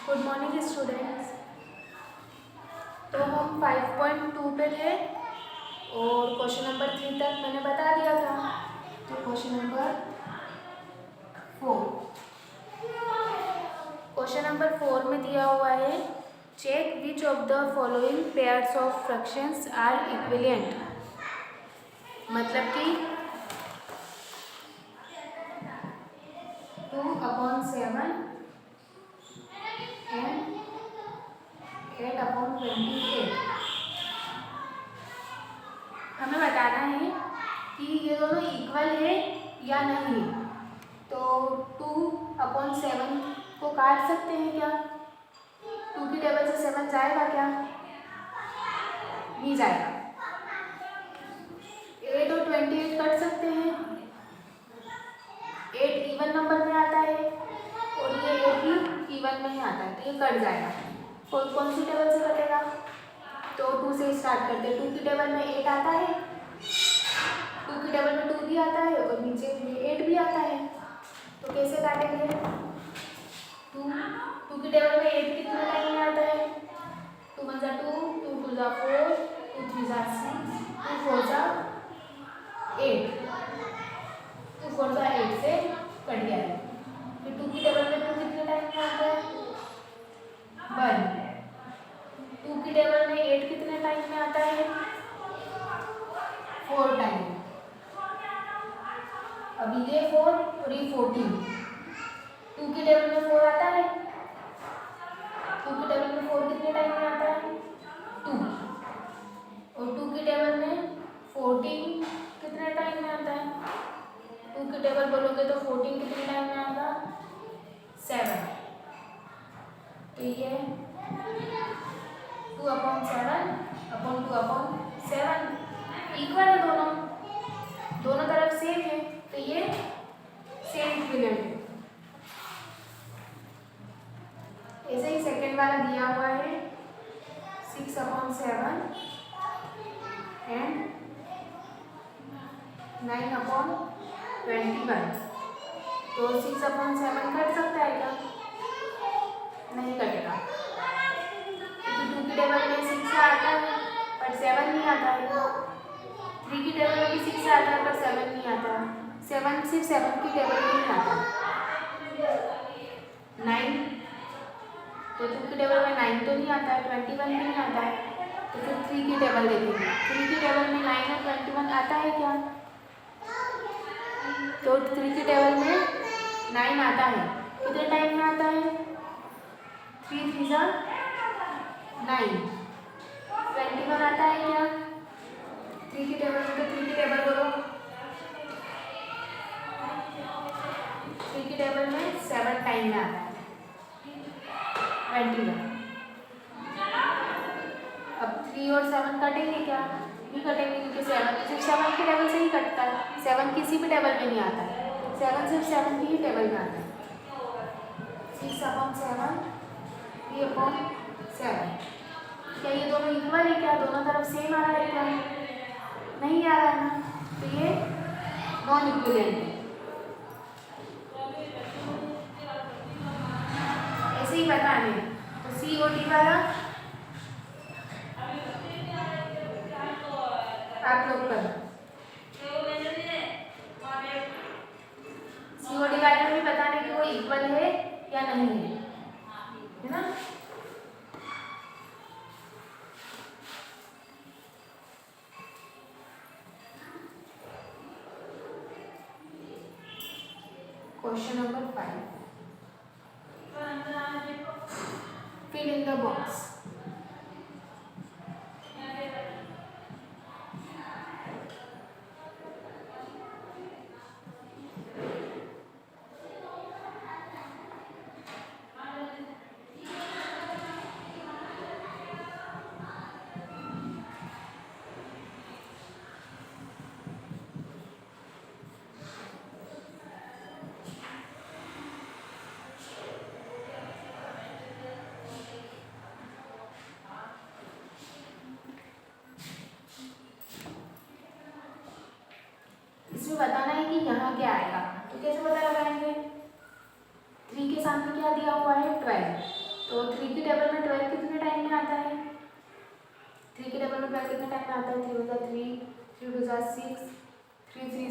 Good morning students. तो हम 5.2 पे थे और क्वेश्चन नंबर 3 तक मैंने बता दिया था। तो क्वेश्चन नंबर 4 में दिया हुआ है, check which of the following pairs of fractions are equivalent. मतलब कि 2/7 एंड 8/28 हमें बताना है कि ये दोनों इक्वल है या नहीं। तो 2/7 को काट सकते हैं क्या? 2 की टेबल से 7 जाएगा क्या? नहीं जाएगा। 8 और 28 कट सकते हैं। 8 इवन नंबर में आता है और ये 8 भी इवन में ही आता है, तो ये कट जाएगा। कौन सी टेबल से कटेगा? तो 2 से स्टार्ट करते हैं। 2 की टेबल में 8 आता है, 2 की टेबल में 2 भी आता है और नीचे में 8 भी आता है। तो कैसे काटेंगे? 2 की टेबल में 8 कितने टाइम में आता है? 2 1 2, 2 2 4, 2 3 6, 2 4 8, 2 4 8 से कट गया है। फिर 2 की टेबल में 2 कितने टाइम में आता है? 1। 2 की टेबल में 8 कितने टाइम में आता है? 4 टाइम। अभी ये 4 और ये 14। 2 की टेबल में 4 आता है, 2 की टेबल में 4 कितने टाइम में आता है? 2। और 2 की टेबल में 14 कितने टाइम में आता है? 2 की टेबल बोलोगे तो 14 कितने टाइम में आएगा? 7। तो ये 2/7/2/7 इक्वल है, दोनों तरफ सेम है, तो ये सेम इक्विवेलेंट है। ऐसे ही सेकंड वाला दिया हुआ है 6/7 एंड 9/21। तो 6/7 कट सकता है क्या? नहीं कटेगा, क्योंकि 2 की टेबल में 6 आता है पर 7 नहीं आता है। 3 की टेबल में भी 6 आता है पर 7 नहीं आता है। 7 सिर्फ 7 की टेबल में ही आता है। 9, तो 2 की टेबल में 9 तो नहीं आता है, 21 भी नहीं आता है। तो फिर 3 की टेबल देखेंगे। 3 की टेबल में 9 और 21 आता है क्या? तो 3 की टेबल में 9 आता है, कितने टाइम में आता है? 3 3 9। 21 आता है क्या 3 की टेबल में? तो 3 की टेबल बोलो। 3 की टेबल में 7 टाइम में आता है 21। अब 3 और 7 कटेंगे क्या? नहीं कटेंगे, क्योंकि 7 सिर्फ 7 की टेबल से ही कटता है। 7 किसी भी टेबल में नहीं आता है, 7 सिर्फ 7 की ही टेबल में आता है। 6/7 3/7। क्या ये दोनों इक्वल है क्या? दोनों तरफ सेम आ रहा है क्या? नहीं आ रहा है ना, तो ये नॉन इक्विवेलेंट है। ऐसे ही बताने। तो सी और डी वाला आप लोग करो। सी और डी वाले में भी बताने कि वो इक्वल है या नहीं है ना। Question number 5, fill in the box. इसमें बताना है कि यहाँ क्या आएगा। तो कैसे पता लगाएंगे? 3 के सामने क्या दिया हुआ है? 12। तो 3 की टेबल में 12 कितने टाइम में आता है? 3 की टेबल में 12 कितने टाइम में आता है? 3 × 3, 3 × 6, 3 3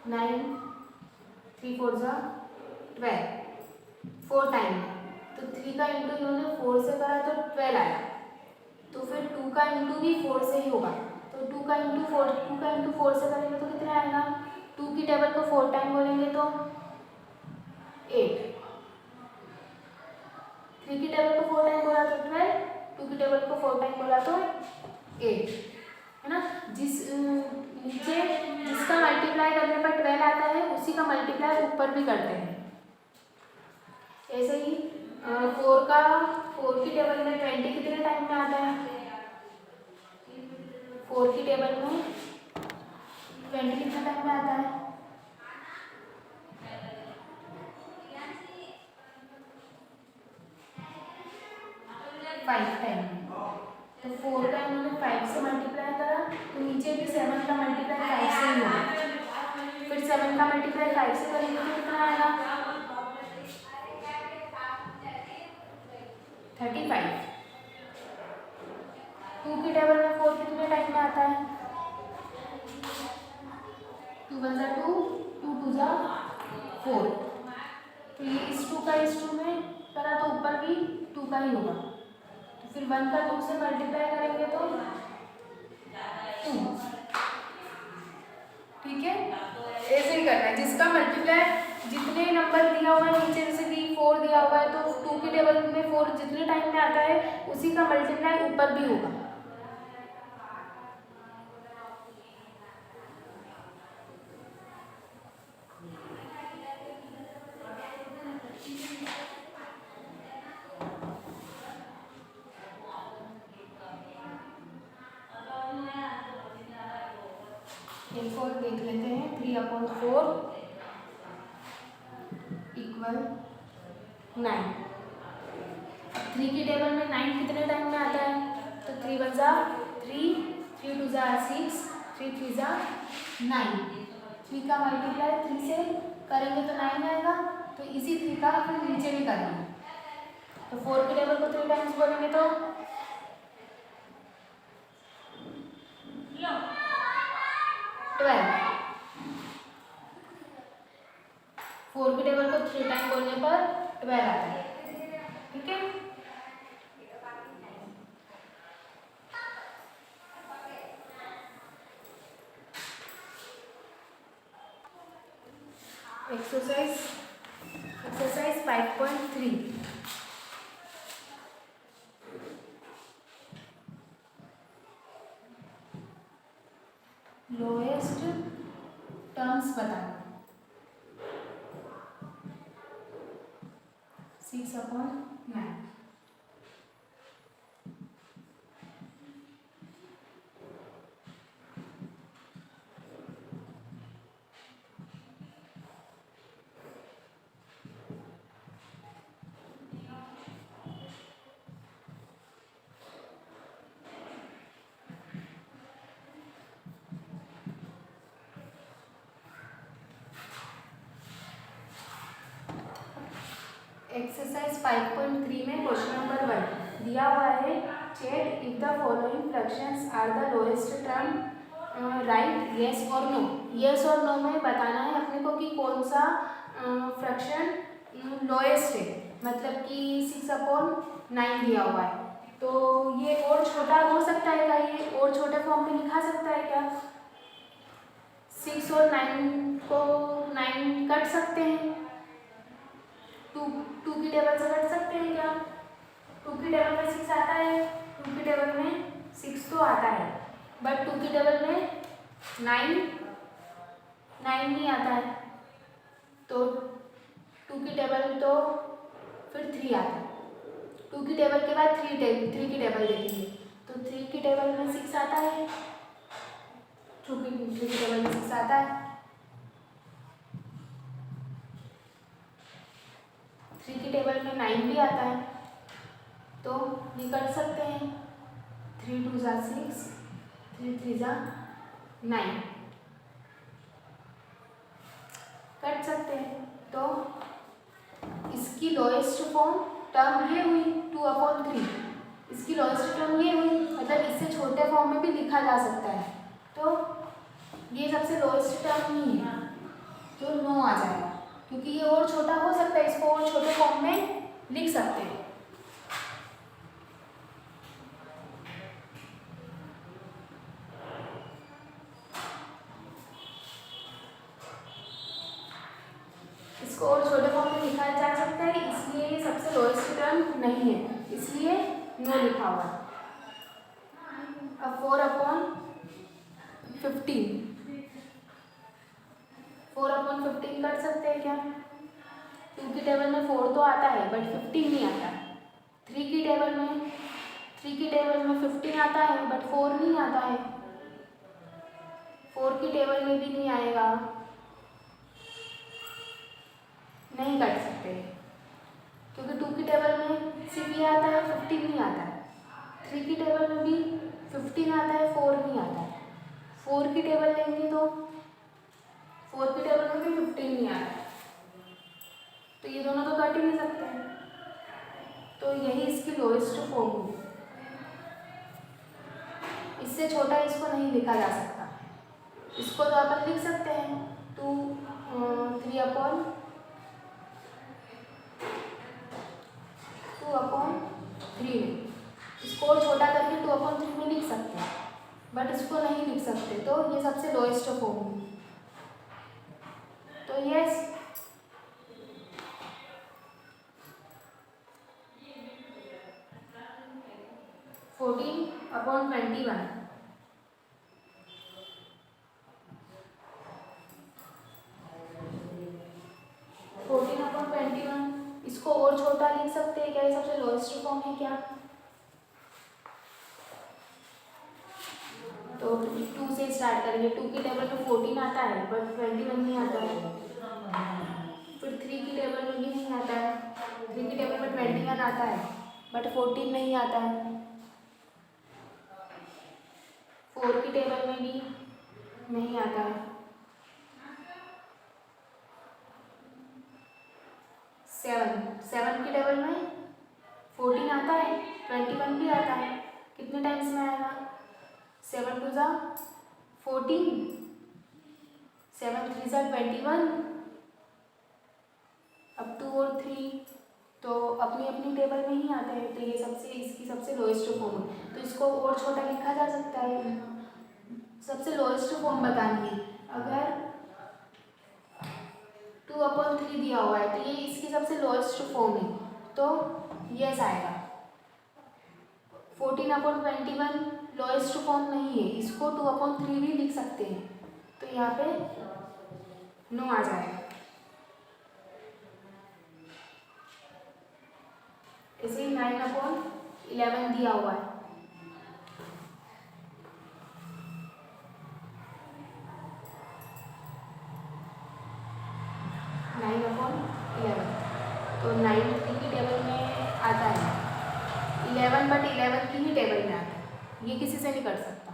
9, 3 4 12, 4 टाइम है। तो 3 का इंटू इन्होंने 4 से करा तो 12 आया, तो फिर 2 का इंटू भी 4 से ही होगा। तो 2 का इंटू 4 से करेंगे तो कितना आएगा? 2 की टेबल को 4 टाइम बोलेंगे तो 8, 3 की टेबल को 4 टाइम बोला तो 12, 2 की टेबल को 4 टाइम बोला तो 8, है ना। नीचे जिसका मल्टीप्लाई करने पर 12 आता है उसी का मल्टीप्लाई ऊपर भी करते हैं। ऐसे ही 4 की टेबल में 20 कितने टाइम में आता है? 4 की टेबल में 20 कितने टाइम में आता है? 5 टाइम में। तो 4 का इन्होंने 5 से मल्टीप्लाई करा, तो नीचे भी 7 का मल्टीप्लाई 5 से ही होगा। फिर 7 का मल्टीप्लाई 5 से करेंगे तो कितना आएगा? 35। 2 की टेबल में 4 कितने टाइम में आता है? 2 1 2, 2 2 4। तो ये इस 2 का इस 2 में करा तो ऊपर भी 2 का ही होगा। तो फिर 1 का 2 से मल्टीप्लाई करेंगे तो 2। ठीक है, ऐसे ही करना है। जिसका मल्टीप्लाई जितने नंबर दिया हुआ है नीचे, जैसे कि 4 दिया हुआ है तो 2 की टेबल में 4 जितने टाइम में आता है उसी का मल्टीप्लाई ऊपर भी होगा। एक और देख लेते हैं। 3/4 इक्वल 9। 3 की टेबल में 9 कितने टाइम में आता है? तो 3 1 3, 3 2 6, 3 3 9। 3 का मल्टीप्लाई 3 से करेंगे तो 9 आएगा। तो इसी 3 का फिर नीचे भी करेंगे। तो 4 की टेबल को 3 टाइम्स बोलेंगे तो 12। 4 की टेबल को 3 टाइम बोलने पर 12 आता है। ठीक है, एक्सरसाइज 5.3 लोएस्ट टर्म्स बताना। 6/9। एक्सरसाइज 5.3 में क्वेश्चन नंबर 1 दिया हुआ है। Check if the following fractions are the lowest term, right yes और नो। येस और नो में बताना है अपने को कि कौन सा फ्रैक्शन लोएस्ट है, मतलब कि 6/9 दिया हुआ है। तो ये और छोटा हो सकता है क्या? ये और छोटे फॉर्म में लिखा सकता है क्या? 6 और 9 को 9 कट सकते हैं, 2 की टेबल से कट सकते हैं क्या? 2 की टेबल में 6 आता है, 2 की टेबल में 6 तो आता है, बट 2 की टेबल में 9 नहीं आता है। तो 2 की टेबल तो फिर 3 आता है। 2 की टेबल के बाद 3 की टेबल देखेंगे तो 3 की टेबल में 6 आता है, 2 की टेबल में 6 आता है। 3 की टेबल में 9 भी आता है, तो ये कर सकते हैं। 3 2 6, 3 3 9 कट सकते हैं। तो इसकी लोएस्ट फॉर्म टर्म ये हुई 2/3, इसकी लोएस्ट टर्म ये हुई, मतलब इससे छोटे फॉर्म में भी लिखा जा सकता है, तो ये सबसे लोएस्ट टर्म ही है, तो 9 आ जाएगा, क्योंकि ये और छोटा हो सकता है, इसको और छोटे फॉर्म में लिख सकते हैं। इसको और छोटे फॉर्म में लिखा जा सकता है, इसलिए ये सबसे लोएस्ट टर्म नहीं है, इसलिए 9 लिखा हुआ है। अब 4/15, 4/15 कर सकते हैं क्या? 2 की टेबल में 4 तो आता है बट 15 नहीं आता है। 3 की टेबल में 15 आता है बट 4 नहीं आता है। 4 की टेबल में भी नहीं आएगा, नहीं कर सकते, क्योंकि 2 की टेबल में सिर्फ ये आता है, 15 नहीं आता है। 3 की टेबल में भी 15 आता है, 4 नहीं आता है। 4 की टेबल लेंगे तो 4 की टेबल में भी 15 नहीं आता है, तो ये दोनों तो कट ही नहीं सकते हैं, तो यही इसकी लोएस्ट फॉर्म होगी। इससे छोटा इसको नहीं लिखा जा सकता। इसको तो अपन लिख सकते हैं 2/3 में, इसको और छोटा करके 2/3 में लिख सकते हैं, बट इसको नहीं लिख सकते, तो ये सबसे लोएस्ट फॉर्म होगी। तो यस, फोर्टीन अपॉन 21, इसको और छोटा लिख सकते हैं क्या? ये सबसे लोएस्ट फॉर्म है क्या? तो 2 से स्टार्ट करेंगे। 2 की टेबल में 14 आता है बट 21 नहीं आता है। फिर 3 की टेबल में भी नहीं आता है। 3 की टेबल में 21 आता है बट 14 नहीं आता है। 4 की टेबल में भी नहीं आता है। 7 की टेबल में 14 आता है, 21 भी आता है। कितने टाइम्स में आएगा? 7 2 जा 14, 7 3 जा 21। अब 2 और 3 तो अपनी अपनी टेबल में ही आते हैं, तो ये इसकी सबसे लोएस्ट फॉर्म है। तो इसको और छोटा लिखा जा सकता है। सबसे लोएस्ट फॉर्म बतानी है। अगर 2/3 दिया हुआ है तो ये इसकी सबसे लोएस्ट फॉर्म है, तो यस आएगा। 14/21 लोएस्ट फॉर्म नहीं है, इसको 2/3 भी लिख सकते हैं, तो यहाँ पे 9 आ जाएगा। इसे 9/11 दिया हुआ है। 9/11 तो 9 3 की टेबल में आता है, 11 बट 11 की ही टेबल में आता है, ये किसी से नहीं कर सकता।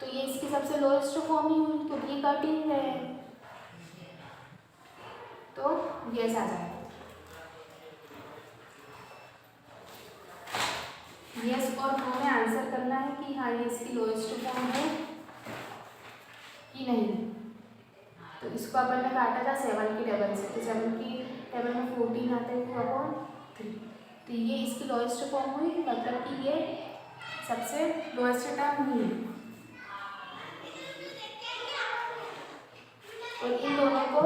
तो ये इसकी सबसे लोएस्ट फॉर्म ही हुई, क्योंकि ये कट ही नहीं रहे हैं, तो यस आ जाएगा। यस और नो में आंसर करना है कि हाँ ये इसकी लोएस्ट फॉर्म है कि नहीं। तो इसको अपन ने काटा था 7 की टेबल से, तो 7 की टेबल में 14 आता है 2/3, तो ये इसकी लोएस्ट फॉर्म हुई, मतलब कि ये सबसे लोएस्ट टर्म हुई। और इन दोनों को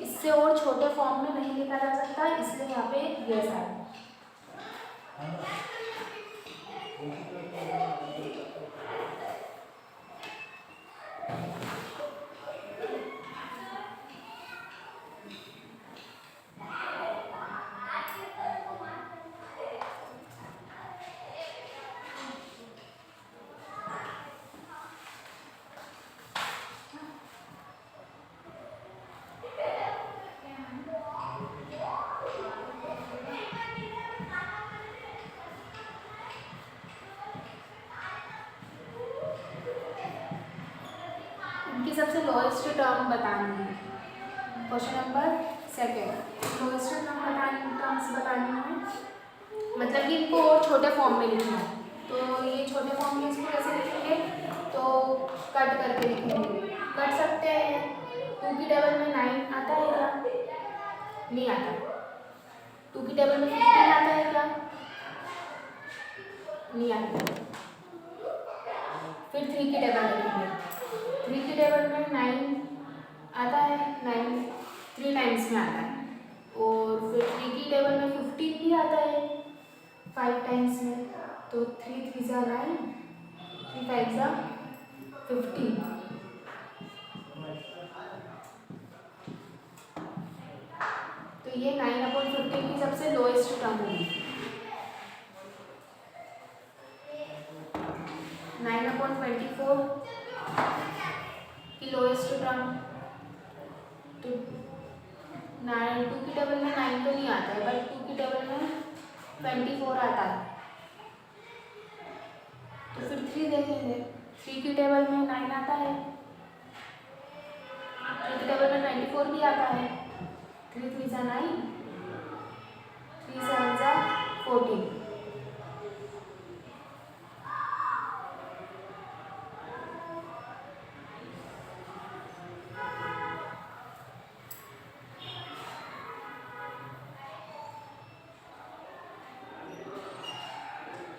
इससे और छोटे फॉर्म में नहीं लिखा जा सकता, इसलिए यहाँ पे यस आया। इनकी सबसे लोएस्ट टर्म बतानी है। क्वेश्चन नंबर 2 लोएस्ट टर्म बतानी है। मतलब कि इनको और छोटे फॉर्म में लिखना है। तो ये छोटे फॉर्म में इसको कैसे लिखेंगे, तो कट करके लिखेंगे, कर सकते हैं। 2 की टेबल में 9 आता है क्या, नहीं आता। 2 की टेबल में 15 आता है क्या, नहीं आता। फिर 3 की टेबल लिखेंगे। 3 की टेबल में 9 आता है, 9 3 टाइम्स में आता है। और फिर 3 की टेबल में 15 भी आता है 5 टाइम्स में। तो 3 3 जा 9, 3 5 जा 15। तो ये 9/15 की सबसे लोएस्ट टर्म होगी। 9/24 की लोएस्ट टर्म। तो 2 की टेबल में 9 तो नहीं आता है, बट 2 की टेबल में 24 आता है। तो फिर 3 देखेंगे। 3 की टेबल में 9 आता है, 3 की टेबल में 24 भी आता है। 3 3 जा 9, 3 7 जा 14।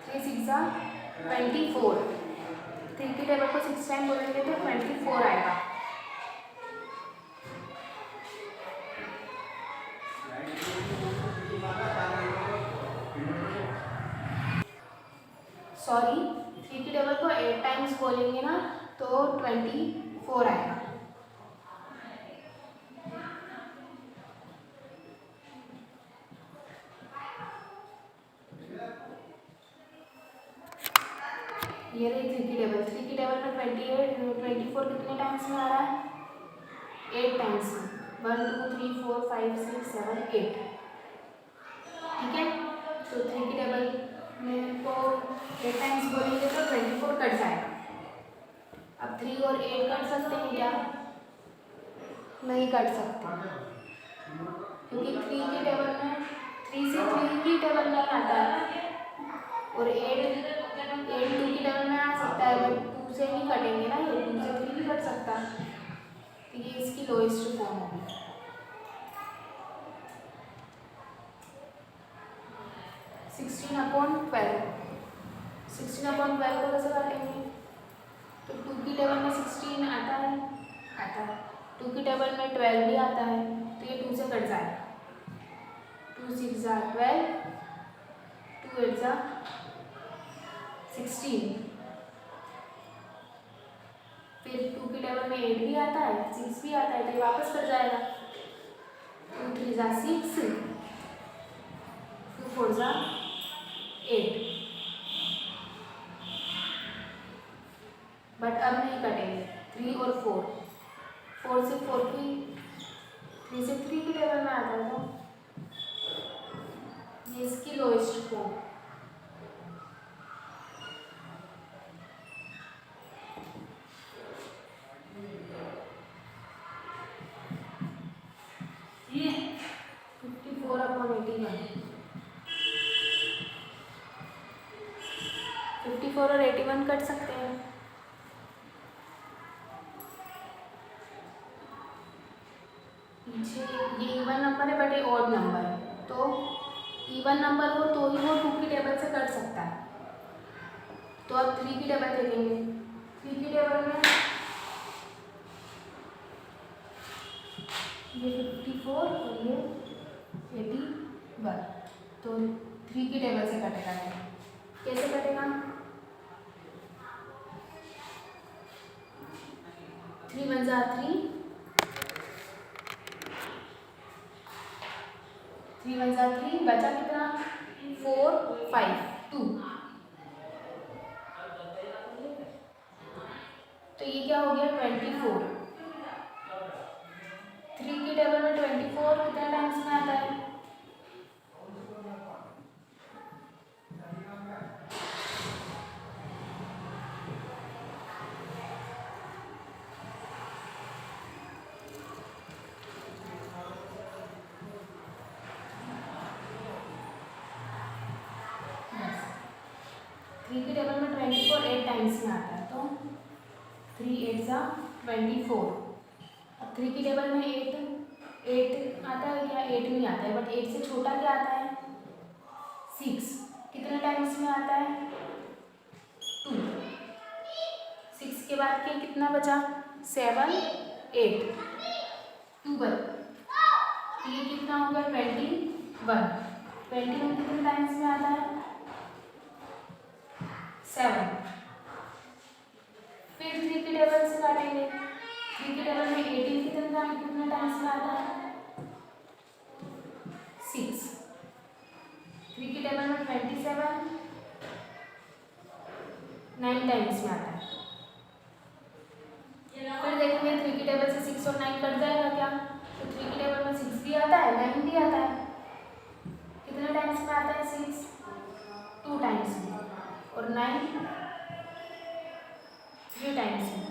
3 6 जा 24। 3 की टेबल को 6 टाइम बोलेंगे तो 24 आएगा। सॉरी, 3 की टेबल को 8 टाइम्स बोलेंगे ना तो 24 आएगा। ये रही 3 की टेबल। 3 की टेबल में 24 कितने टाइम्स में आ रहा है, 8 टाइम्स में। 1 2 3 4 5 6 7 8। ठीक है, तो 3 की टेबल में को 8 टाइम्स बोलेंगे तो 24 कट जाएगा। अब 3 और 8 कट सकते हैं क्या, नहीं कट सकते, क्योंकि 3 की टेबल में 3 से 3 की टेबल नहीं आता है। और 8 2 की टेबल में आ सकता है, बट 2 से नहीं कटेंगे ना, ये 2 से 3 नहीं कट सकता। तो ये इसकी लोएस्ट फॉर्म होगी। 16/12। 16/12 को कैसे काटेंगे, तो 2 की टेबल में 16 आता है, 2 की टेबल में 12 भी आता है, तो ये 2 से कट जाएगा। 2 6 जा 12, 2 8 जा 16। फिर 2 की टेबल में 8 भी आता है, 6 भी आता है, तो ये वापस कट जाएगा। 2 3 जा 6, 2 4 जा 8। बट अब नहीं कटेंगे 3 और 4। 4 से 4 की 3 से 3 की टेबल में आता था, ये इसकी लोएस्ट फॉर्म। ये 54/81। 54 और 81 कट सकते हैं। ये इवन नंबर है, बट ये ऑड नंबर है, तो इवन नंबर हो तो ही वो 2 की टेबल से कट सकता है। तो अब 3 की टेबल देखेंगे। 3 की टेबल में ये 54 और ये 81, तो 3 की टेबल से कटेगा। कैसे कटेगा, 3 1 जा 3, 3 1 जा 3, बचा कितना, 4 5 2। तो ये क्या हो गया, 24। 3 की टेबल में 24 कितने टाइम्स में आता है, 3 की टेबल में 24 8 टाइम्स में आता है, तो 3 8 सा 24। अब 3 की टेबल में 8 आता है क्या? 8 नहीं आता है, बट 8 से छोटा क्या आता है? 6। कितने टाइम्स में आता है? 2। 6 के बाद के कितना बचा? 7 8 2 बचा, ये कितना हो गया? 21। 21 कितने टाइम्स में आता है? 7। फिर 3 की टेबल से काटेंगे। 3 की टेबल में 18 कितने टाइम्स में आता है? 6। 3 की टेबल में 27 9 टाइम्स में आता है। फिर देखेंगे 3 की टेबल से 6 और 9 कट जाएगा क्या? तो 3 की टेबल में 6 भी आता है, 9 भी आता है। कितने टाइम्स में आता है 6? 2 टाइम्स में, और 9 3 टाइम्स में।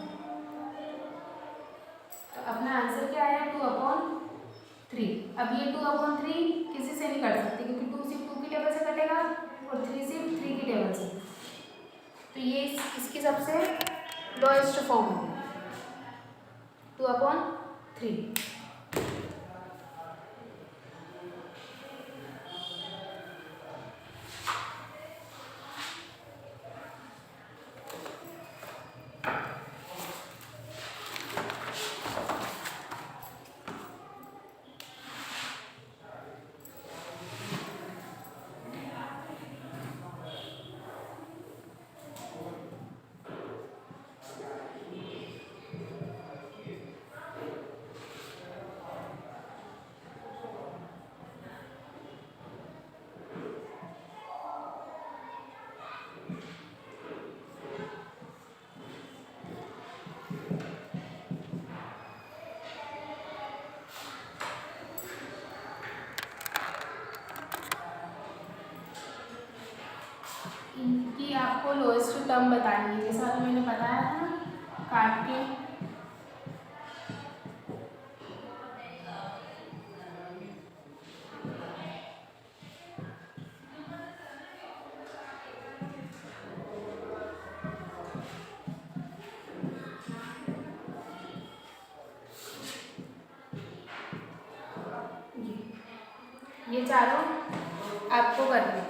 तो अपना आंसर क्या आया? 2/3। अब ये 2/3 किसी से नहीं कट सकते, क्योंकि 2 सिर्फ 2 की टेबल से कटेगा और 3 सिर्फ 3 की टेबल से। तो ये इसकी सबसे लोएस्ट फॉर्म होगी, 2/3। इनकी आपको लोएस्ट टर्म बतानी है, जैसा कि मैंने बताया था ना, काट के। ये चारों आपको करने,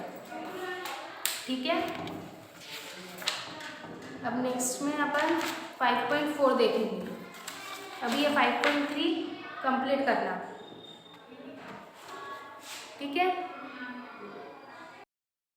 ठीक है। अब नेक्स्ट में अपन 5.4 देखेंगे। अभी ये 5.3 कंप्लीट करना, ठीक है।